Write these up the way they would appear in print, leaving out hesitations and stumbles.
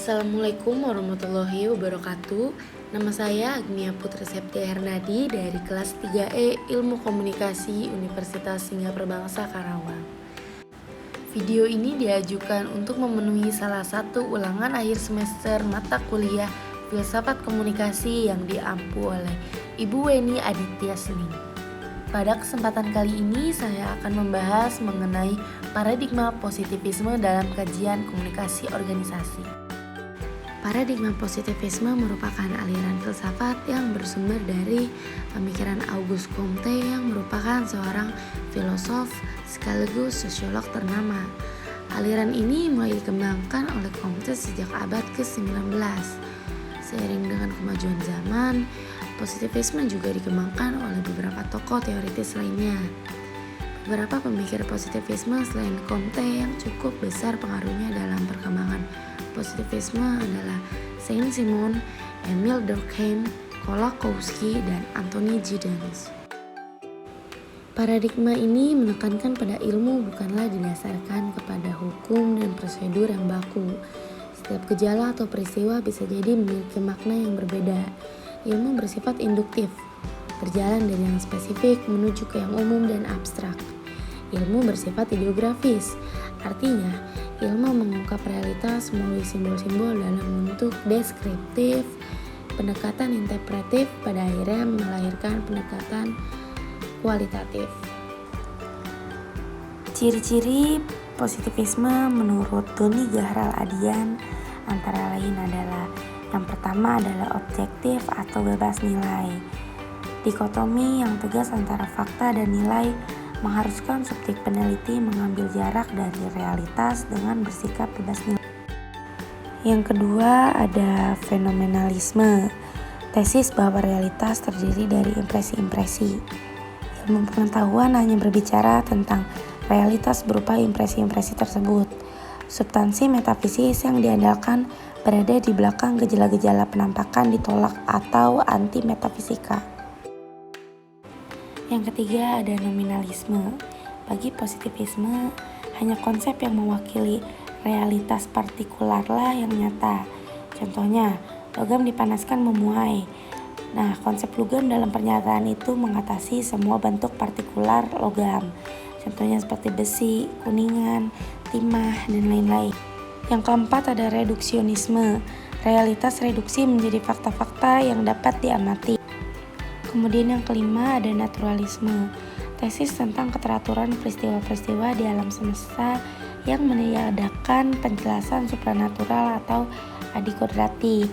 Assalamualaikum warahmatullahi wabarakatuh. Nama saya Agnia Putri Septia Hernadi dari kelas 3E Ilmu Komunikasi Universitas Singapura Bangsa Karawang. Video ini diajukan untuk memenuhi salah satu ulangan akhir semester mata kuliah Filsafat Komunikasi yang diampu oleh Ibu Weni Aditya Sening. Pada kesempatan kali ini saya akan membahas mengenai paradigma positivisme dalam kajian komunikasi organisasi. Paradigma positivisme merupakan aliran filsafat yang bersumber dari pemikiran Auguste Comte yang merupakan seorang filosof sekaligus sosiolog ternama. Aliran ini mulai dikembangkan oleh Comte sejak abad ke-19. Seiring dengan kemajuan zaman, positivisme juga dikembangkan oleh beberapa tokoh teoritis lainnya. Beberapa pemikir positivisme selain Comte yang cukup besar pengaruhnya dalam perkembangan positivisme adalah Saint-Simon, Emile Durkheim, Kolakowski, dan Anthony Giddens. Paradigma ini menekankan pada ilmu bukanlah didasarkan kepada hukum dan prosedur yang baku. Setiap gejala atau peristiwa bisa jadi memiliki makna yang berbeda. Ilmu bersifat induktif, berjalan dari yang spesifik menuju ke yang umum dan abstrak. Ilmu bersifat ideografis, artinya ilmu mengungkap realitas melalui simbol-simbol dalam bentuk deskriptif. Pendekatan interpretif pada akhirnya melahirkan pendekatan kualitatif. Ciri-ciri positivisme menurut Doni Gahral Adian antara lain adalah: yang pertama adalah objektif atau bebas nilai. Dikotomi yang tegas antara fakta dan nilai mengharuskan subjek peneliti mengambil jarak dari realitas dengan bersikap bebas nilai. Yang kedua ada fenomenalisme, tesis bahwa realitas terdiri dari impresi-impresi. Ilmu pengetahuan hanya berbicara tentang realitas berupa impresi-impresi tersebut. Substansi metafisis yang diandalkan berada di belakang gejala-gejala penampakan ditolak atau anti-metafisika. Yang ketiga ada nominalisme. Bagi positivisme, hanya konsep yang mewakili realitas partikularlah yang nyata. Contohnya, logam dipanaskan memuai. Nah, konsep logam dalam pernyataan itu mengatasi semua bentuk partikular logam. Contohnya seperti besi, kuningan, timah, dan lain-lain. Yang keempat ada reduksionisme. Realitas reduksi menjadi fakta-fakta yang dapat diamati. Kemudian yang kelima ada naturalisme, tesis tentang keteraturan peristiwa-peristiwa di alam semesta yang meniadakan penjelasan supranatural atau adikodrati.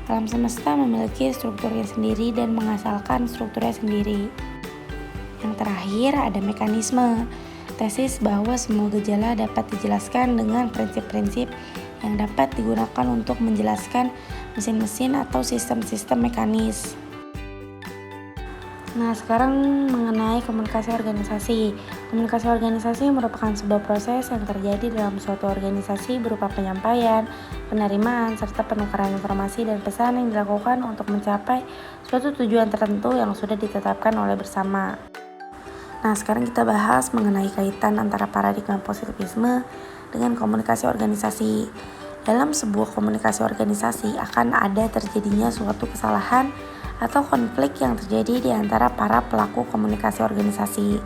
Alam semesta memiliki strukturnya sendiri dan mengasalkan strukturnya sendiri. Yang terakhir ada mekanisme, tesis bahwa semua gejala dapat dijelaskan dengan prinsip-prinsip yang dapat digunakan untuk menjelaskan mesin-mesin atau sistem-sistem mekanis. Nah, sekarang mengenai komunikasi organisasi. Komunikasi organisasi merupakan sebuah proses yang terjadi dalam suatu organisasi berupa penyampaian, penerimaan, serta penukaran informasi dan pesan yang dilakukan untuk mencapai suatu tujuan tertentu yang sudah ditetapkan oleh bersama. Nah, sekarang kita bahas mengenai kaitan antara paradigma positivisme dengan komunikasi organisasi. Dalam sebuah komunikasi organisasi akan ada terjadinya suatu kesalahan atau konflik yang terjadi di antara para pelaku komunikasi organisasi.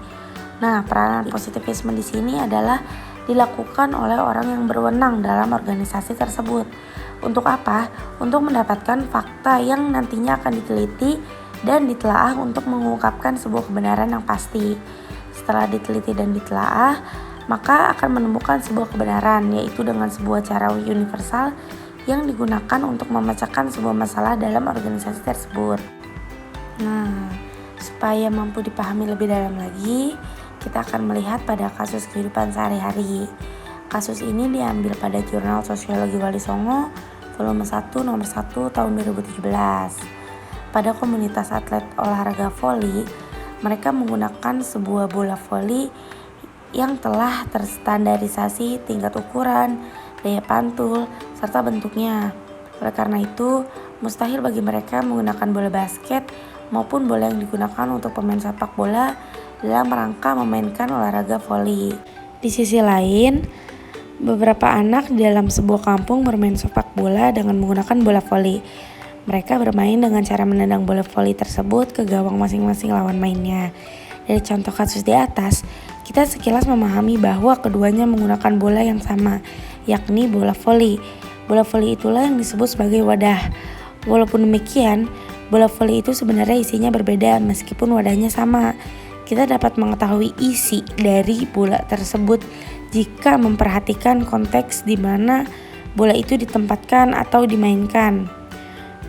Nah, peranan positivisme di sini adalah dilakukan oleh orang yang berwenang dalam organisasi tersebut. Untuk apa? Untuk mendapatkan fakta yang nantinya akan diteliti dan ditelaah untuk mengungkapkan sebuah kebenaran yang pasti. Setelah diteliti dan ditelaah, maka akan menemukan sebuah kebenaran, yaitu dengan sebuah cara universal yang digunakan untuk memecahkan sebuah masalah dalam organisasi tersebut. Nah, supaya mampu dipahami lebih dalam lagi, kita akan melihat pada kasus kehidupan sehari-hari. Kasus ini diambil pada jurnal Sosiologi Wali Songo, volume 1 nomor 1 tahun 2017. Pada komunitas atlet olahraga voli, mereka menggunakan sebuah bola voli yang telah terstandarisasi tingkat ukuran, daya pantul, serta bentuknya. Oleh karena itu, mustahil bagi mereka menggunakan bola basket maupun bola yang digunakan untuk pemain sepak bola dalam rangka memainkan olahraga voli. Di sisi lain, Beberapa anak di dalam sebuah kampung bermain sepak bola dengan menggunakan bola voli. Mereka bermain dengan cara menendang bola voli tersebut ke gawang masing-masing lawan mainnya. Dari contoh kasus di atas, kita sekilas memahami bahwa keduanya menggunakan bola yang sama, yakni bola voli. Bola voli itulah yang disebut sebagai wadah. Walaupun demikian, bola voli itu sebenarnya isinya berbeda meskipun wadahnya sama. Kita dapat mengetahui isi dari bola tersebut jika memperhatikan konteks di mana bola itu ditempatkan atau dimainkan.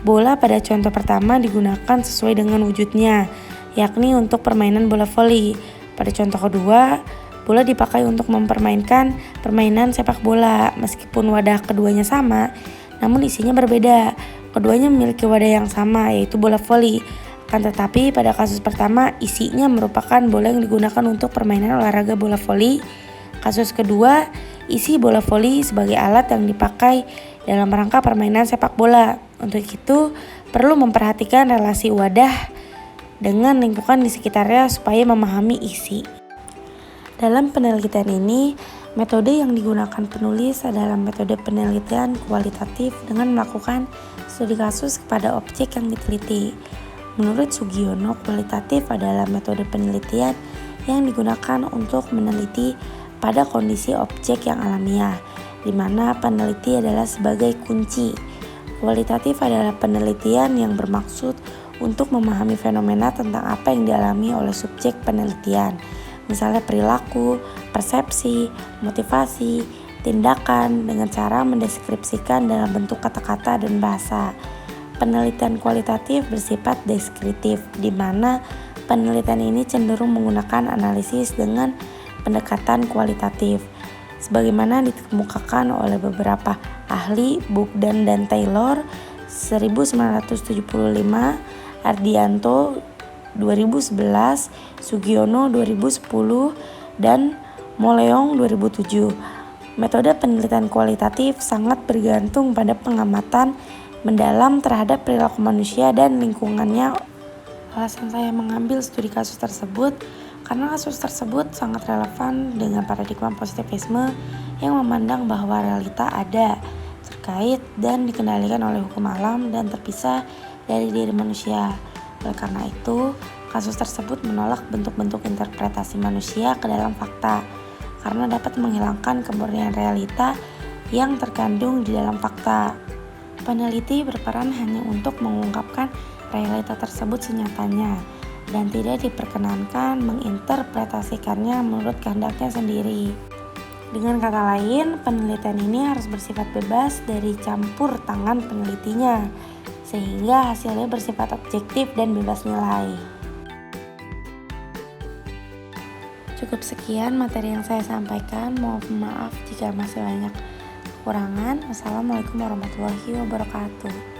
Bola pada contoh pertama digunakan sesuai dengan wujudnya, yakni untuk permainan bola voli. Pada contoh kedua, bola dipakai untuk mempermainkan permainan sepak bola. Meskipun wadah keduanya sama, namun isinya berbeda. Keduanya memiliki wadah yang sama, yaitu bola voli. Akan tetapi pada kasus pertama, isinya merupakan bola yang digunakan untuk permainan olahraga bola voli. Kasus kedua, isi bola voli sebagai alat yang dipakai dalam rangka permainan sepak bola. Untuk itu, perlu memperhatikan relasi wadah dengan lingkungan di sekitarnya supaya memahami isi. Dalam penelitian ini, metode yang digunakan penulis adalah metode penelitian kualitatif dengan melakukan studi kasus kepada objek yang diteliti. Menurut Sugiono, kualitatif adalah metode penelitian yang digunakan untuk meneliti pada kondisi objek yang alamiah, di mana peneliti adalah sebagai kunci. Kualitatif adalah penelitian yang bermaksud untuk memahami fenomena tentang apa yang dialami oleh subjek penelitian, misalnya perilaku, persepsi, motivasi, tindakan dengan cara mendeskripsikan dalam bentuk kata-kata dan bahasa. Penelitian kualitatif bersifat deskriptif, di mana penelitian ini cenderung menggunakan analisis dengan pendekatan kualitatif, sebagaimana dikemukakan oleh beberapa ahli Bogdan dan Taylor 1975, Ardianto 2011, Sugiono 2010, dan Moleong 2007. Metode penelitian kualitatif sangat bergantung pada pengamatan mendalam terhadap perilaku manusia dan lingkungannya. Alasan saya mengambil studi kasus tersebut karena kasus tersebut sangat relevan dengan paradigma positivisme yang memandang bahwa realita ada, terkait dan dikendalikan oleh hukum alam dan terpisah dari diri manusia. Oleh karena itu, kasus tersebut menolak bentuk-bentuk interpretasi manusia ke dalam fakta karena dapat menghilangkan kemurnian realita yang terkandung di dalam fakta. Peneliti berperan hanya untuk mengungkapkan realita tersebut senyatanya dan tidak diperkenankan menginterpretasikannya menurut kehendaknya sendiri. Dengan kata lain, penelitian ini harus bersifat bebas dari campur tangan penelitinya, sehingga hasilnya bersifat objektif dan bebas nilai. Cukup sekian materi yang saya sampaikan. Mohon maaf jika masih banyak kekurangan. Wassalamualaikum warahmatullahi wabarakatuh.